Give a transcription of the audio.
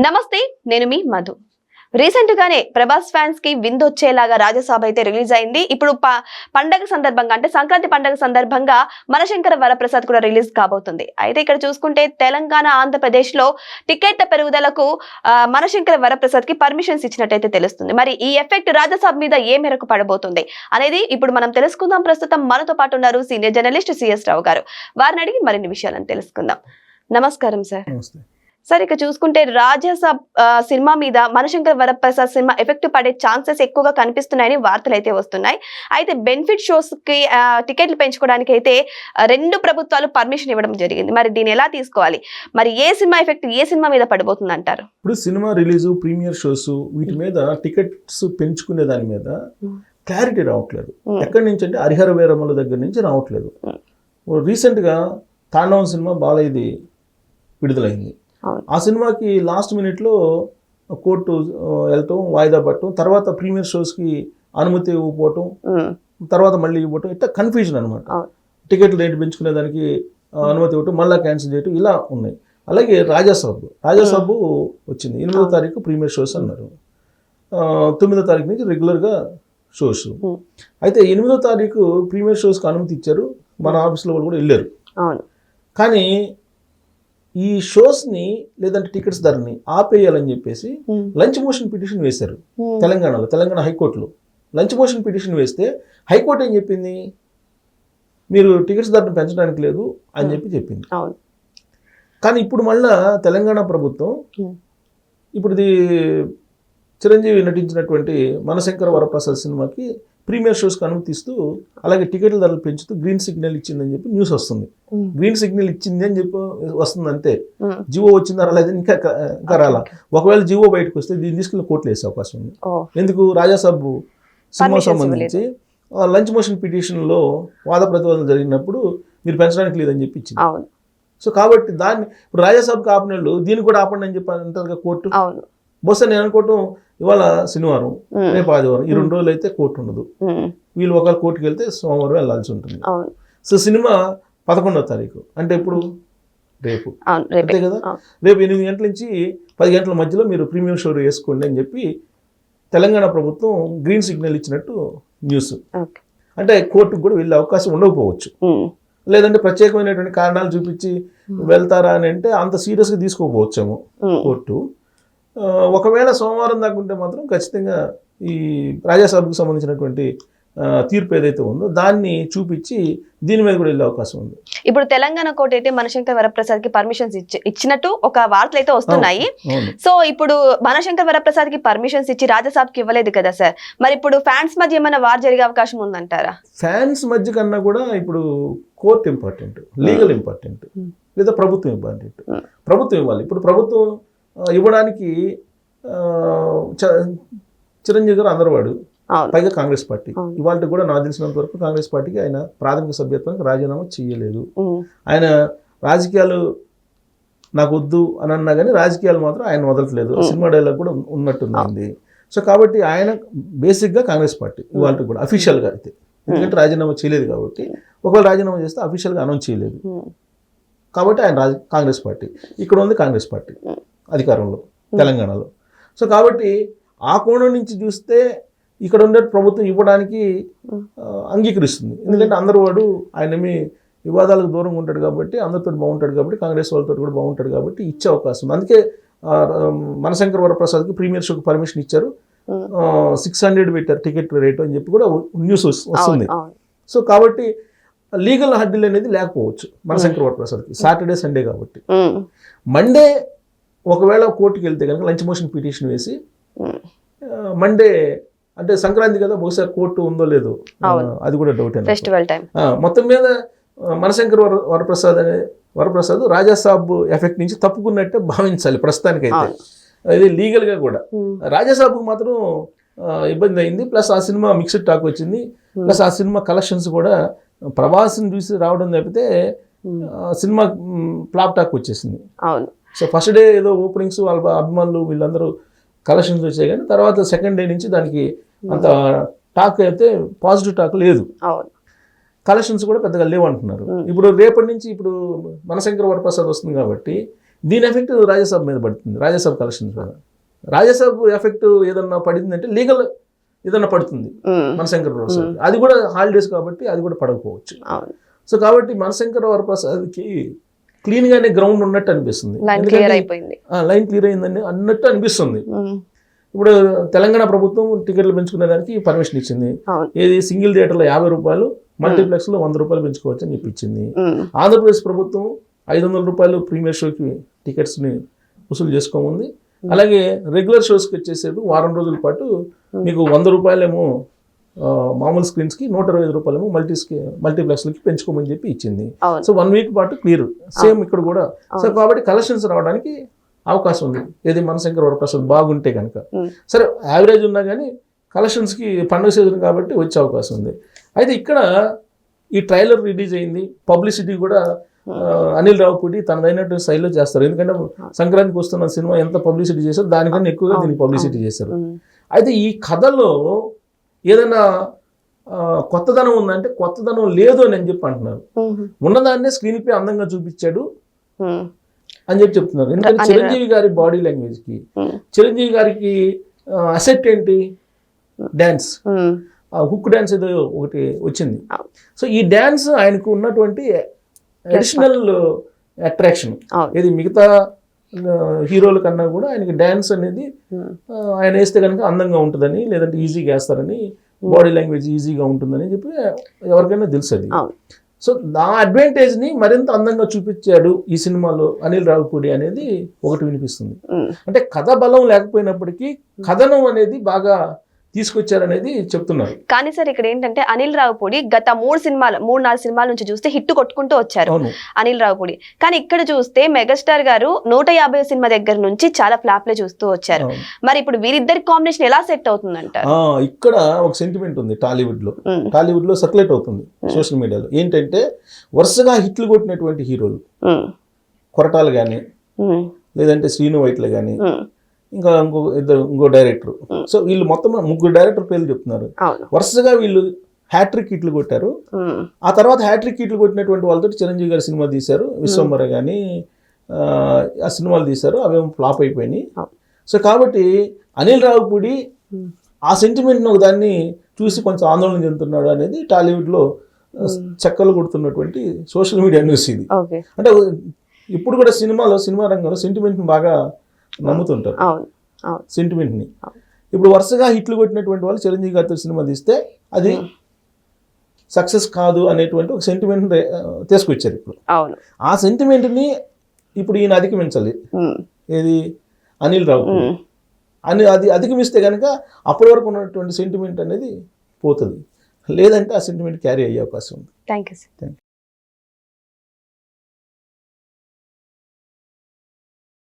నమస్తే, నేను మీ మధు. రీసెంట్ గానే ప్రభాస్ ఫ్యాన్స్ కి విందొచ్చేలాగా రాజసాబ్ అయితే రిలీజ్ అయింది. ఇప్పుడు పండగ సందర్భంగా అంటే సంక్రాంతి పండగ సందర్భంగా మనశంకర వరప్రసాద్ కూడా రిలీజ్ కాబోతుంది. అయితే ఇక్కడ చూసుకుంటే తెలంగాణ, ఆంధ్రప్రదేశ్ లో టికెట్ల పెరుగుదలకు మనశంకర వరప్రసాద్ కి పర్మిషన్స్ ఇచ్చినట్టయితే తెలుస్తుంది. మరి ఈ ఎఫెక్ట్ రాజసాబ్ మీద ఏ మేరకు పడబోతుంది అనేది ఇప్పుడు మనం తెలుసుకుందాం. ప్రస్తుతం మనతో పాటు ఉన్నారు సీనియర్ జర్నలిస్ట్ సిఎస్ రావు గారు. వారిని అడిగి మరిన్ని విషయాలను తెలుసుకుందాం. నమస్కారం సార్. సార్, ఇక చూసుకుంటే రాజసాబ్ సినిమా మీద మనశంకర్ వరప్రసాద్ సినిమా ఎఫెక్ట్ పడే ఛాన్సెస్ ఎక్కువగా కనిపిస్తున్నాయని వార్తలు అయితే వస్తున్నాయి. అయితే బెనిఫిట్ షోస్ కి టికెట్లు పెంచుకోవడానికి అయితే రెండు ప్రభుత్వాలు పర్మిషన్ ఇవ్వడం జరిగింది. మరి దీన్ని ఎలా తీసుకోవాలి? మరి ఏ సినిమా ఎఫెక్ట్ ఏ సినిమా మీద పడబోతుంది అంటారు? ఇప్పుడు సినిమా రిలీజ్, ప్రీమియర్ షోస్ వీటి మీద టికెట్స్ పెంచుకునే దాని మీద క్లారిటీ రావట్లేదు. ఎక్కడి నుంచి అంటే హరిహర వీరమ్మల దగ్గర నుంచి రావట్లేదు. రీసెంట్గా తాండవం సినిమా బాలయ్యది విడుదలైంది. ఆ సినిమాకి లాస్ట్ మినిట్లో కోర్టు వెళ్ళటం, వాయిదా పట్టడం, తర్వాత ప్రీమియర్ షోస్కి అనుమతి ఇవ్వకపోవటం, తర్వాత మళ్ళీ ఇవ్వటం, ఇట్లా కన్ఫ్యూజన్ అనమాట. టికెట్లు రేటు పెంచుకునే దానికి అనుమతి ఇవ్వటం, మళ్ళీ క్యాన్సిల్ చేయటం, ఇలా ఉన్నాయి. అలాగే రాజాసాబ్ వచ్చింది. 8వ తారీఖు ప్రీమియర్ షోస్ అన్నారు. 9వ తారీఖు నుంచి రెగ్యులర్గా షోస్. అయితే 8వ తారీఖు ప్రీమియర్ షోస్కి అనుమతి ఇచ్చారు. మన ఆఫీస్లో వాళ్ళు కూడా వెళ్ళారు. కానీ ఈ షోస్ని లేదంటే టికెట్స్ ధరని ఆపేయాలని చెప్పేసి లంచ్ మోషన్ పిటిషన్ వేశారు తెలంగాణ హైకోర్టులో. లంచ్ మోషన్ పిటిషన్ వేస్తే హైకోర్టు ఏం చెప్పింది? మీరు టికెట్స్ ధరను పెంచడానికి లేదు అని చెప్పింది. కానీ ఇప్పుడు మళ్ళా తెలంగాణ ప్రభుత్వం ఇప్పుడు ఇది చిరంజీవి నటించినటువంటి మనశంకర వరప్రసాద్ సినిమాకి ప్రీమియర్ షోస్కి అనుమతిస్తూ అలాగే టికెట్ల ధరలు పెంచుతూ గ్రీన్ సిగ్నల్ ఇచ్చిందని చెప్పి న్యూస్ వస్తుంది. గ్రీన్ సిగ్నల్ ఇచ్చింది అని చెప్పి వస్తుంది అంతే. జివో వచ్చిందా రాలేదు ఇంకా రాలా. ఒకవేళ జివో బయటకు వస్తే దీన్ని తీసుకెళ్ళి కోర్టులో వేసే అవకాశం ఉంది. ఎందుకు? రాజాసాబ్ సినిమా సంబంధించి లంచ్ మోషన్ పిటిషన్లో వాద ప్రతివాదన జరిగినప్పుడు మీరు పెంచడానికి లేదని చెప్పి ఇచ్చింది. సో కాబట్టి దాన్ని ఇప్పుడు రాజాసాబ్కి ఆపిన వాళ్ళు దీన్ని కూడా ఆపండి అని చెప్పి అంటారు కోర్టు. బహుశా నేను అనుకోవటం ఇవాళ శనివారం, రేపు ఆదివారం, ఈ 2 రోజులు అయితే కోర్టు ఉండదు. వీళ్ళు ఒకవేళ కోర్టుకి వెళ్తే సోమవారం వెళ్ళాల్సి ఉంటుంది. సో సినిమా 11వ తారీఖు అంటే ఇప్పుడు రేపు అంతే కదా. రేపు 8 గంటల నుంచి 10 గంటల మధ్యలో మీరు ప్రీమియం షో వేసుకోండి అని చెప్పి తెలంగాణ ప్రభుత్వం గ్రీన్ సిగ్నల్ ఇచ్చినట్టు న్యూస్. అంటే కోర్టుకు కూడా వెళ్ళే అవకాశం ఉండకపోవచ్చు. లేదంటే ప్రత్యేకమైనటువంటి కారణాలు చూపించి వెళ్తారా అని అంటే అంత సీరియస్గా తీసుకోకపోవచ్చేమో కోర్టు. ఒకవేళ సోమవారం దాకా ఉంటే మాత్రం ఖచ్చితంగా ఈ రాజాసాబ్కు సంబంధించినటువంటి తీర్పు ఏదైతే ఉందో దాన్ని చూపించి దీని మీద కూడా వెళ్ళే అవకాశం ఉంది. ఇప్పుడు తెలంగాణ కోర్టు అయితే మనశంకర్ వరప్రసాద్ కి పర్మిషన్స్ ఇచ్చినట్టు ఒక వార్తలు అయితే వస్తున్నాయి. సో ఇప్పుడు మనశంకర్ వరప్రసాద్ కి పర్మిషన్స్ ఇచ్చి రాజాసాబ్ కి ఇవ్వలేదు కదా సార్. మరి ఇప్పుడు ఫ్యాన్స్ మధ్య ఏమైనా వార్ జరిగే అవకాశం ఉందంటారా? ఫ్యాన్స్ మధ్య కన్నా కూడా ఇప్పుడు కోర్టు ఇంపార్టెంట్, లీగల్ ఇంపార్టెంట్, లేదా ప్రభుత్వం ఇంపార్టెంట్. ప్రభుత్వం ఇవ్వాలి. ఇప్పుడు ప్రభుత్వం ఇవ్వడానికి చిరంజీవి గారు అందరవాడు, పైగా కాంగ్రెస్ పార్టీ. ఇవాళ కూడా నాకు తెలిసినంత వరకు కాంగ్రెస్ పార్టీకి ఆయన ప్రాథమిక సభ్యత్వానికి రాజీనామా చేయలేదు. ఆయన రాజకీయాలు నాకు వద్దు అని అన్నా కానీ రాజకీయాలు మాత్రం ఆయన వదలట్లేదు. సినిమా డైలాగ్ కూడా ఉన్నట్టుంది. సో కాబట్టి ఆయన బేసిక్గా కాంగ్రెస్ పార్టీ ఇవాళ కూడా అఫీషియల్గా అయితే, ఎందుకంటే రాజీనామా చేయలేదు కాబట్టి. ఒకవేళ రాజీనామా చేస్తే అఫీషియల్గా అనౌన్స్ చేయలేదు కాబట్టి ఆయన కాంగ్రెస్ పార్టీ. ఇక్కడ ఉంది కాంగ్రెస్ పార్టీ అధికారంలో తెలంగాణలో. సో కాబట్టి ఆ కోణం నుంచి చూస్తే ఇక్కడ ఉండే ప్రభుత్వం ఇవ్వడానికి అంగీకరిస్తుంది. ఎందుకంటే అందరూ వాడు ఆయనమి వివాదాలకు దూరంగా ఉంటాడు కాబట్టి, అందరితో బాగుంటాడు కాబట్టి, కాంగ్రెస్ వాళ్ళతో కూడా బాగుంటాడు కాబట్టి ఇచ్చే అవకాశం ఉంది. అందుకే మనశంకర్ వరప్రసాద్కి ప్రీమియర్ షోకి పర్మిషన్ ఇచ్చారు. 600 పెట్టారు టికెట్ రేటు అని చెప్పి కూడా న్యూస్ వస్తుంది. సో కాబట్టి లీగల్ హడ్డీలు అనేది లేకపోవచ్చు మనశంకర్ వరప్రసాద్కి. సాటర్డే, సండే కాబట్టి. మండే ఒకవేళ కోర్టుకి వెళ్తే కనుక లంచ్ మోషన్ పిటిషన్ వేసి మండే అంటే సంక్రాంతి కదా, బహుశా కోర్టు ఉందో లేదో అది కూడా డౌట్. మొత్తం మీద మనశంకర్ వరప్రసాద్ రాజాసాబ్ ఎఫెక్ట్ నుంచి తప్పుకున్నట్టే భావించాలి ప్రస్తుతానికైతే. అది లీగల్గా కూడా. రాజాసాబ్కు మాత్రం ఇబ్బంది అయింది. ప్లస్ ఆ సినిమా మిక్స్డ్ టాక్ వచ్చింది. ప్లస్ ఆ సినిమా కలెక్షన్స్ కూడా ప్రభాస్ని చూసి రావడం తప్పితే సినిమా ఫ్లాప్ టాక్ వచ్చేసింది. సో ఫస్ట్ డే ఏదో ఓపెనింగ్స్ వాళ్ళ అభిమానులు వీళ్ళందరూ కలెక్షన్స్ వచ్చాయి, కానీ తర్వాత సెకండ్ డే నుంచి దానికి అంత టాక్ అయితే పాజిటివ్ టాక్ లేదు. కలెక్షన్స్ కూడా పెద్దగా లేవు అంటున్నారు. ఇప్పుడు రేపటి నుంచి ఇప్పుడు మనశంకర్ వరప్రసాద్ వస్తుంది కాబట్టి దీని ఎఫెక్ట్ రాజాసాబ్ మీద పడుతుంది, రాజాసాబ్ కలెక్షన్స్ మీద. రాజాసాబ్ ఎఫెక్ట్ ఏదన్నా పడిందంటే లీగల్ ఏదన్నా పడుతుంది మనశంకర వరప్రసాద్. అది కూడా హాలిడేస్ కాబట్టి అది కూడా పడకపోవచ్చు. సో కాబట్టి మనశంకర వరప్రసాద్కి క్లీన్గానే గ్రౌండ్ ఉన్నట్టు అనిపిస్తుంది, లైన్ క్లియర్ అయిందని అన్నట్టు అనిపిస్తుంది. ఇప్పుడు తెలంగాణ ప్రభుత్వం టికెట్లు పెంచుకునే దానికి పర్మిషన్ ఇచ్చింది. ఏది సింగిల్ థియేటర్లో 50 రూపాయలు, మల్టీప్లెక్స్లో 100 రూపాయలు పెంచుకోవచ్చు అని చెప్పించింది. ఆంధ్రప్రదేశ్ ప్రభుత్వం 500 రూపాయలు ప్రీమియర్ షోకి టికెట్స్ని వసూలు చేసుకోముంది. అలాగే రెగ్యులర్ షోస్కి వచ్చేసేపు వారం రోజుల పాటు మీకు 100 రూపాయలేమో మామూలు స్క్రీన్స్కి, 120 రూపాయలేమో మల్టీప్లెక్స్లకి పెంచుకోమని చెప్పి ఇచ్చింది. సో 1 వీక్ పాటు క్లియర్. సేమ్ ఇక్కడ కూడా. సో కాబట్టి కలెక్షన్స్ రావడానికి అవకాశం ఉంది. ఏది మనశంకర వరప్రసాద్ బాగుంటే కనుక. సరే యావరేజ్ ఉన్నా కానీ కలెక్షన్స్కి పండుగ సీజన్ కాబట్టి వచ్చే అవకాశం ఉంది. అయితే ఇక్కడ ఈ ట్రైలర్ రిలీజ్ అయింది, పబ్లిసిటీ కూడా అనిల్ రావుపూడి తనదైనటువంటి శైలిలో చేస్తారు. ఎందుకంటే సంక్రాంతికి వస్తున్న సినిమా ఎంత పబ్లిసిటీ చేశారో దానికన్నా ఎక్కువగా దీనికి పబ్లిసిటీ చేశారు. అయితే ఈ కథలో ఏదైనా కొత్తదనం ఉందంటే కొత్తదనం లేదు అని చెప్పి అంటున్నారు. ఉన్నదాన్నే స్క్రీన్ పై అందంగా చూపించాడు అని చెప్పి చెప్తున్నారు. ఎందుకంటే చిరంజీవి గారి బాడీ లాంగ్వేజ్కి, చిరంజీవి గారికి అసెట్ ఏంటి, డ్యాన్స్, హుక్ డ్యాన్స్ ఏదో ఒకటి వచ్చింది. సో ఈ డ్యాన్స్ ఆయనకు ఉన్నటువంటి అడిషనల్ అట్రాక్షన్. ఇది మిగతా హీరోల కన్నా కూడా ఆయనకి డ్యాన్స్ అనేది ఆయన వేస్తే కనుక అందంగా ఉంటుందని, లేదంటే ఈజీగా వేస్తారని, బాడీ లాంగ్వేజ్ ఈజీగా ఉంటుందని చెప్పి ఎవరికైనా తెలుసు అది. సో ఆ అడ్వాంటేజ్ని మరింత అందంగా చూపించాడు ఈ సినిమాలో అనిల్ రావుపూడి అనేది ఒకటి వినిపిస్తుంది. అంటే కథ బలం లేకపోయినప్పటికీ కథనం అనేది బాగా తీసుకొచ్చారనేది చెప్తున్నారు. కానీ సార్ ఇక్కడ ఏంటంటే అనిల్ రావుపూడి గత 3-4 సినిమాల నుంచి చూస్తే హిట్ కొట్టుకుంటూ వచ్చారు అనిల్ రావుపూడి. కానీ ఇక్కడ చూస్తే మెగాస్టార్ గారు 150 సినిమా దగ్గర నుంచి చాలా ఫ్లాప్లే చూస్తూ వచ్చారు. మరి ఇప్పుడు వీరిద్దరి కాంబినేషన్ ఎలా సెట్ అవుతుందంటారు? ఇక్కడ ఒక సెంటిమెంట్ ఉంది టాలీవుడ్ లో సర్క్యులేట్ అవుతుంది సోషల్ మీడియాలో. ఏంటంటే వరుసగా హిట్లు కొట్టినటువంటి హీరోలు, కొరటాలు కానీ, లేదంటే శ్రీను వైట్ల కానీ, ఇంకా ఇంకో డైరెక్టర్. సో వీళ్ళు మొత్తం 3 డైరెక్టర్ పేర్లు చెప్తున్నారు. వరుసగా వీళ్ళు హ్యాట్రిక్ హిట్లు కొట్టారు. ఆ తర్వాత హ్యాట్రిక్ హిట్లు కొట్టినటువంటి వాళ్ళతో చిరంజీవి గారి సినిమా తీశారు, విశ్వంబర కానీ ఆ సినిమాలు తీశారు, అవేమో ఫ్లాప్ అయిపోయినాయి. సో కాబట్టి అనిల్ రావుపూడి ఆ సెంటిమెంట్ను ఒక దాన్ని చూసి కొంచెం ఆందోళన చెందుతున్నాడు అనేది టాలీవుడ్లో చెక్కలు కొడుతున్నటువంటి సోషల్ మీడియా న్యూస్ ఇది. అంటే ఇప్పుడు కూడా సినిమా రంగంలో సెంటిమెంట్ని బాగా నమ్ముతుంటారు, సెంటిమెంట్ని. ఇప్పుడు వరుసగా హిట్లు కొట్టినటువంటి వాళ్ళు చిరంజీవి గారితో సినిమా తీస్తే అది సక్సెస్ కాదు అనేటువంటి ఒక సెంటిమెంట్ తీసుకొచ్చారు. ఇప్పుడు ఆ సెంటిమెంట్ని ఇప్పుడు ఈయన అధిగమించాలి. ఏది అనిల్ రావు అది అధిగమిస్తే కనుక అప్పటి వరకు ఉన్నటువంటి సెంటిమెంట్ అనేది పోతుంది, లేదంటే ఆ సెంటిమెంట్ క్యారీ అయ్యే అవకాశం ఉంది. Thank you sir.